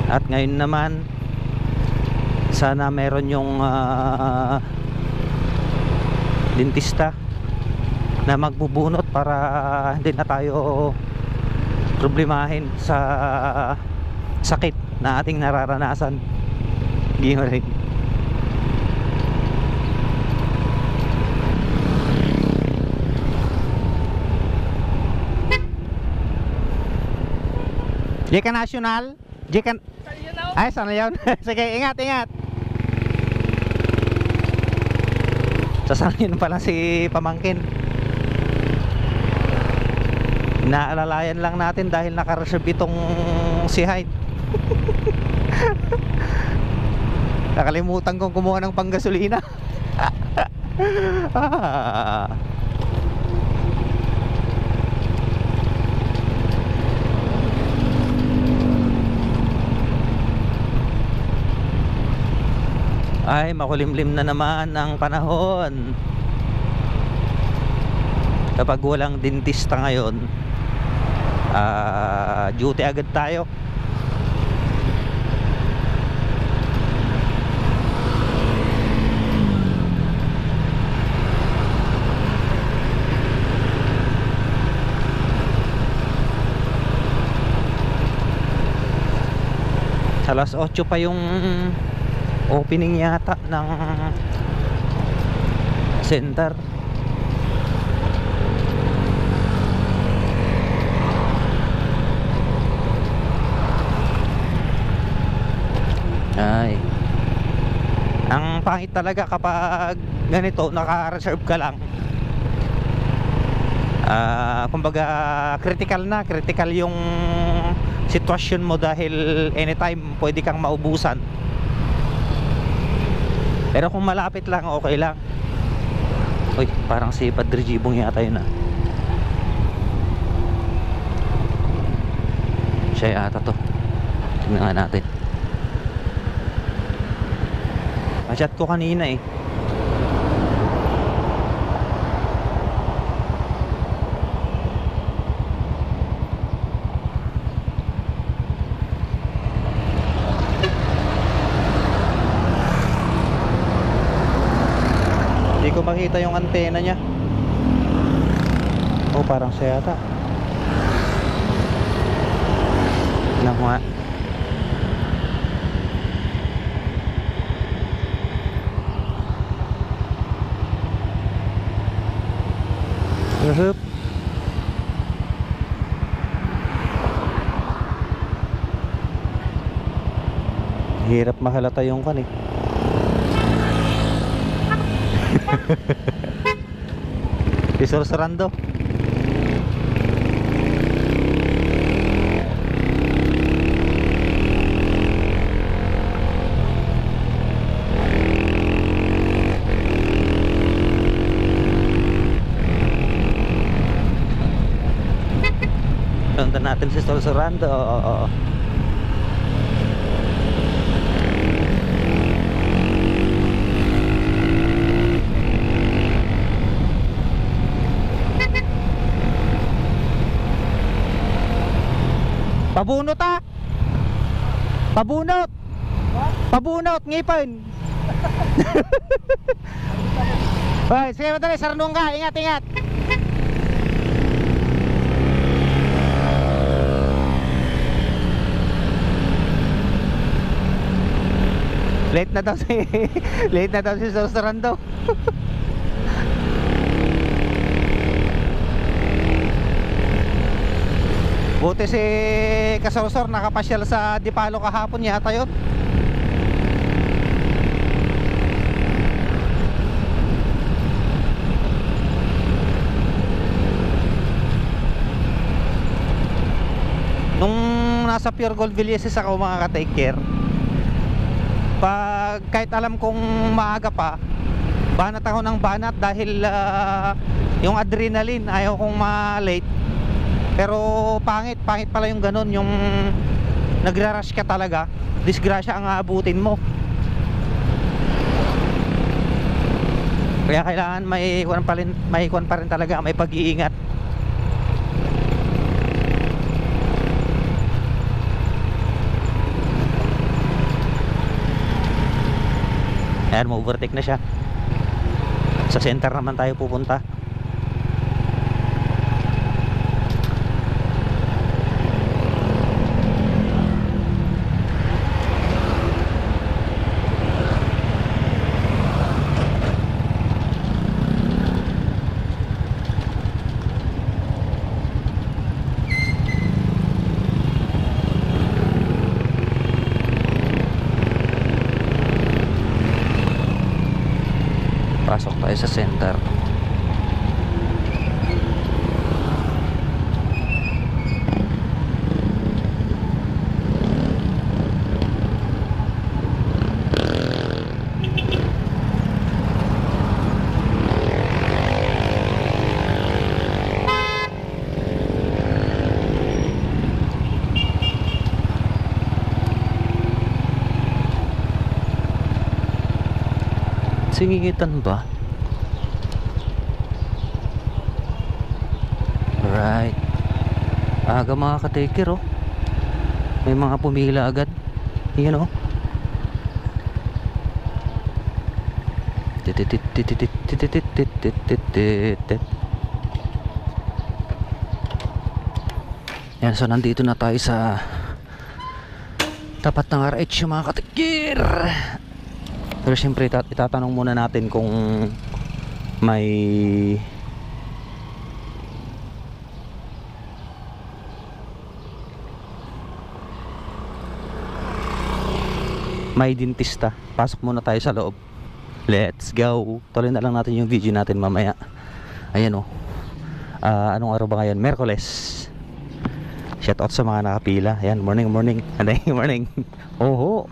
At ngayon naman, sana meron yung dentista na magbubunot para hindi na tayo problemahin sa sakit na ating nararanasan. Hindi mo rin. Jika National, Jika ay sana yun. Sige, ingat, ingat. Sasabihin pala si pamangkin. Naalalayan lang natin dahil naka-reserve itong si Hyde. Nakalimutan kong kumuha ng panggasolina. Ay, makulimlim na naman ang panahon. Kapag walang dentista ngayon, duty agad tayo. Alas 8 pa yung opening yata ng center. Ay, ang pangit talaga kapag ganito naka-reserve ka lang. Kumbaga critical yung sitwasyon mo dahil anytime pwede kang maubusan. Pero kung malapit lang, okay lang. Uy, parang si Padre Jibong yata yun Siya yata to. Tingnan nga natin. Chat ko kanina eh. Hindi ko makita yung antena niya. Oh, parang siya yata. Tingnan ko nga. Hup. Hirap mahalata yung kan eh. Isorsorando. Sundan natin si Sorsorando. Pabunot ah. Pabunot. Pabunot ngipin. Hoy, sige madali, sarnong ka. Ingat, ingat. Late na daw si Sorsorando. Buti si Kasorsor nakapasyal sa Dipalo kahapon yata yun. Nung nasa Pure Gold Villages ako mga ka-take care, pag kahit alam kong maaga pa, banat ako ng banat dahil yung adrenaline ayaw kong ma-late. Pero pangit pala yung ganun, yung nagra-rush ka talaga, disgrasya ang aabutin mo. Kaya kailangan may kuwan pa rin talaga, may pag-iingat. Ayan, ma-overtake na siya. Sa center naman tayo pupunta. Pasok tayo sa center. Singigitan ba? Alright. Aga mga ka-taker, oh. May mga pumila agad. Yan, oh. Yan, so nandito na tayo sa tapat ng RH mga ka-taker. Pero syempre itatanong muna natin kung may dentista. Pasok muna tayo sa loob. Let's go. Tuloy na lang natin yung video natin mamaya. Ayan, oh. Anong araw ba ngayon? Miyerkules. Shout out sa mga nakapila. Ayan, morning. Morning. Oho.